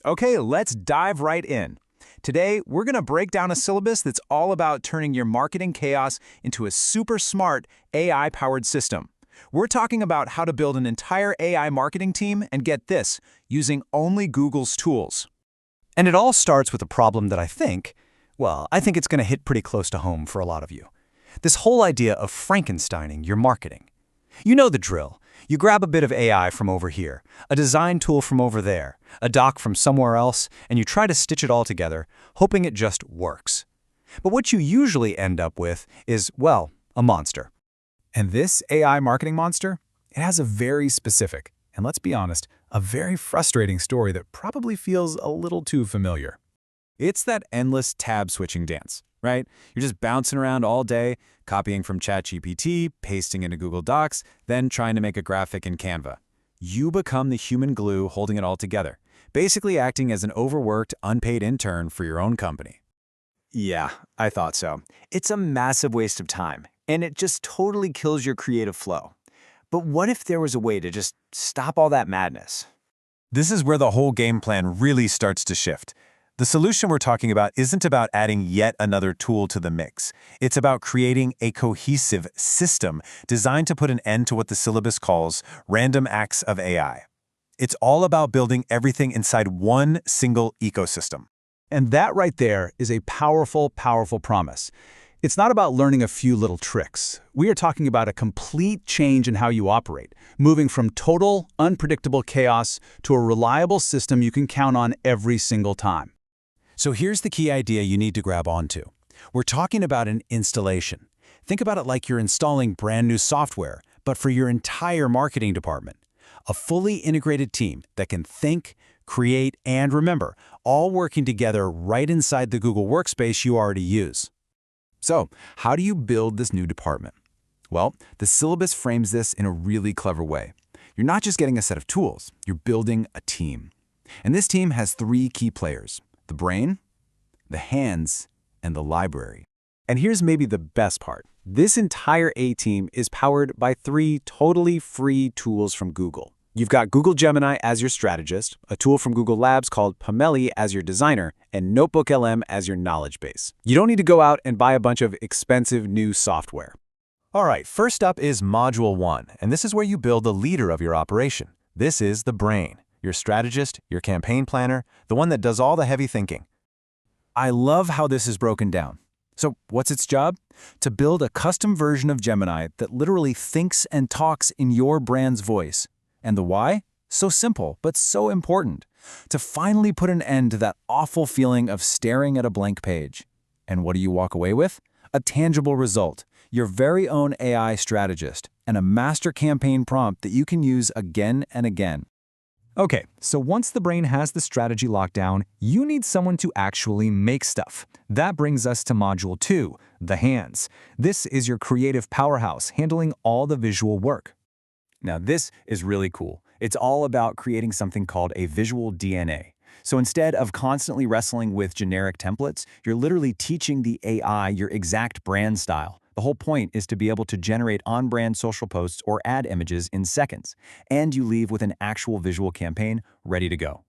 Okay, let's dive right in. Today, we're going to break down a syllabus that's all about turning your marketing chaos into a super smart AI-powered system. We're talking about how to build an entire AI marketing team and get this, using only Google's tools. And it all starts with a problem that I think it's going to hit pretty close to home for a lot of you. This whole idea of Frankensteining your marketing. You know the drill. You grab a bit of AI from over here, a design tool from over there, a doc from somewhere else, and you try to stitch it all together, hoping it just works. But what you usually end up with is, well, a monster. And this AI marketing monster, it has a very specific, and let's be honest, a very frustrating story that probably feels a little too familiar. It's that endless tab-switching dance, right? You're just bouncing around all day, copying from ChatGPT, pasting into Google Docs, then trying to make a graphic in Canva. You become the human glue holding it all together, basically acting as an overworked, unpaid intern for your own company. Yeah, I thought so. It's a massive waste of time, and it just totally kills your creative flow. But what if there was a way to just stop all that madness? This is where the whole game plan really starts to shift. The solution we're talking about isn't about adding yet another tool to the mix. It's about creating a cohesive system designed to put an end to what the syllabus calls random acts of AI. It's all about building everything inside one single ecosystem. And that right there is a powerful, powerful promise. It's not about learning a few little tricks. We are talking about a complete change in how you operate, moving from total, unpredictable chaos to a reliable system you can count on every single time. So here's the key idea you need to grab onto. We're talking about an installation. Think about it like you're installing brand new software, but for your entire marketing department. A fully integrated team that can think, create, and remember, all working together right inside the Google Workspace you already use. So, how do you build this new department? Well, the syllabus frames this in a really clever way. You're not just getting a set of tools, you're building a team. And this team has three key players: the brain, the hands, and the library. And here's maybe the best part. This entire A-team is powered by three totally free tools from Google. You've got Google Gemini as your strategist, a tool from Google Labs called Pomeli as your designer, and Notebook LM as your knowledge base. You don't need to go out and buy a bunch of expensive new software. All right, first up is Module 1, and this is where you build the leader of your operation. This is the brain. Your strategist, your campaign planner, the one that does all the heavy thinking. I love how this is broken down. So what's its job? To build a custom version of Gemini that literally thinks and talks in your brand's voice. And the why? So simple, but so important. To finally put an end to that awful feeling of staring at a blank page. And what do you walk away with? A tangible result, your very own AI strategist, and a master campaign prompt that you can use again and again. Okay, so once the brain has the strategy locked down, you need someone to actually make stuff. That brings us to Module 2, the hands. This is your creative powerhouse handling all the visual work. Now this is really cool. It's all about creating something called a visual DNA. So instead of constantly wrestling with generic templates, you're literally teaching the AI your exact brand style. The whole point is to be able to generate on-brand social posts or ad images in seconds, and you leave with an actual visual campaign ready to go.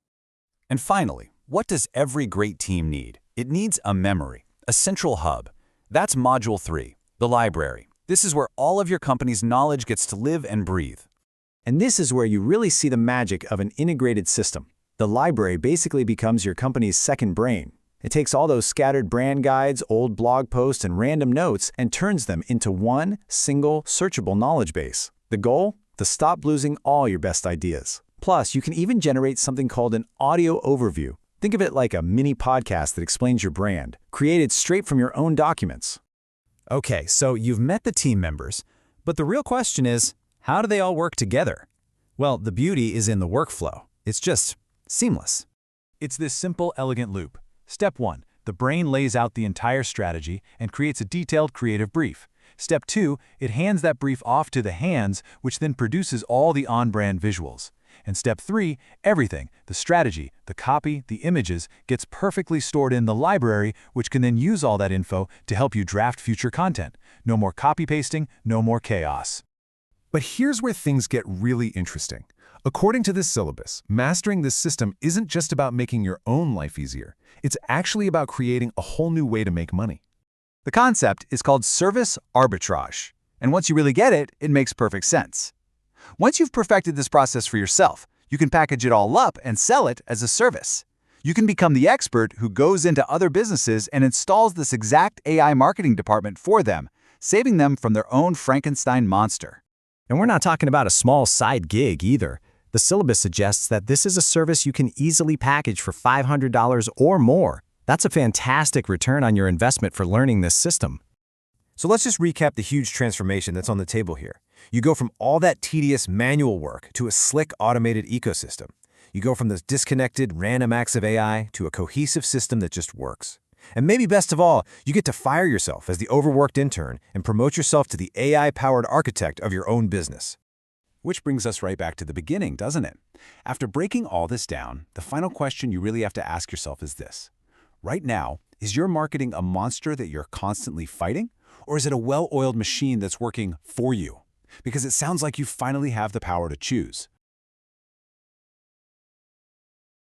And finally, what does every great team need? It needs a memory, a central hub. That's Module 3, the library. This is where all of your company's knowledge gets to live and breathe. And this is where you really see the magic of an integrated system. The library basically becomes your company's second brain. It takes all those scattered brand guides, old blog posts, and random notes and turns them into one single searchable knowledge base. The goal? To stop losing all your best ideas. Plus, you can even generate something called an audio overview. Think of it like a mini podcast that explains your brand, created straight from your own documents. Okay, so you've met the team members, but the real question is, how do they all work together? Well, the beauty is in the workflow. It's just seamless. It's this simple, elegant loop. Step 1, the brain lays out the entire strategy and creates a detailed creative brief. Step 2, it hands that brief off to the hands, which then produces all the on-brand visuals. And step 3, everything, the strategy, the copy, the images, gets perfectly stored in the library, which can then use all that info to help you draft future content. No more copy pasting, no more chaos. But here's where things get really interesting. According to this syllabus, mastering this system isn't just about making your own life easier. It's actually about creating a whole new way to make money. The concept is called service arbitrage, and once you really get it, it makes perfect sense. Once you've perfected this process for yourself, you can package it all up and sell it as a service. You can become the expert who goes into other businesses and installs this exact AI marketing department for them, saving them from their own Frankenstein monster. And we're not talking about a small side gig either. The syllabus suggests that this is a service you can easily package for $500 or more. That's a fantastic return on your investment for learning this system. So let's just recap the huge transformation that's on the table here. You go from all that tedious manual work to a slick automated ecosystem. You go from this disconnected random acts of AI to a cohesive system that just works. And maybe best of all, you get to fire yourself as the overworked intern and promote yourself to the AI-powered architect of your own business. Which brings us right back to the beginning, doesn't it? After breaking all this down, the final question you really have to ask yourself is this. Right now, is your marketing a monster that you're constantly fighting? Or is it a well-oiled machine that's working for you? Because it sounds like you finally have the power to choose.